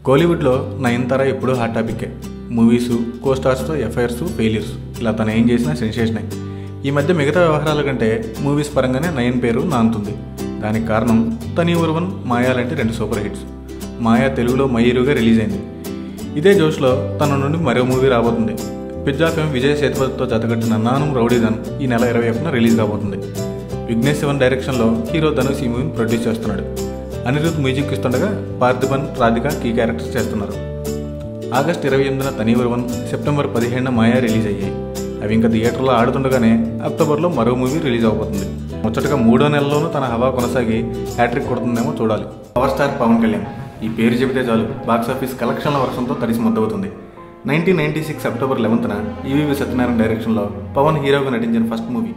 కోలీవుడ్లో నయనతార ఎప్పుడూ hot టాపిక్కే. Movies, కోస్టార్స్తో FIRs, failures, ఇలా తను ఏం చేసినా సెన్సేషనే. ఈ మధ్య మిగతా వ్యవహారాల కంటే మూవీస్ పరంగానే నయన్ పేరు నానుతుంది. దానికి కారణం తని ఒరువన్, మాయా లాంటి 2 సూపర్ హిట్స్. మాయా తెలుగులో మయూరుగా రిలీజ్ అయింది. ఇదే జోష్లో తన నుండి మరో మూవీ రాబోతుంది. పిజ్జా ఫేమ్ విజయ్ సేతుపతితో జతకట్టిన నానుం రౌడీధన్ ఈ నెల 21న రిలీజ్ కాబోతుంది. విఘ్నేష్ శివన్ డైరెక్షన్లో హీరో ధనుష్ ఈ మూవీని ప్రొడ్యూస్ చేస్తున్నాడు. అనిరుద్ధ్ మ్యూజిక్ ఇస్తుండగా పార్థిబన్, రాధిక కీ క్యారెక్టర్స్ చేస్తున్నారు. ఆగస్టు 28న తని ఒరువన్, సెప్టెంబర్ 17న మాయా రిలీజ్ అయ్యాయి. అవి ఇంకా థియేటర్లో ఆడుతుండగానే అక్టోబర్లో మరో మూవీ రిలీజ్ అవబోతుంది. ముచ్చటగా 3వ నెలలోనూ తన హవా కొనసాగి హ్యాట్రిక్ కొడుతుందేమో చూడాలి. పవర్ స్టార్ పవన్ కళ్యాణ్ ఈ పేరు చెబితే చాలు బాక్సాఫీస్ కలెక్షన్ల వర్షంతో తడిసి మొద్దవుతుంది. 1996 అక్టోబర్ 11న ఈవీవి సత్యనారాయణ డైరెక్షన్లో పవన్ హీరోగా నటించిన ఫస్ట్ మూవీ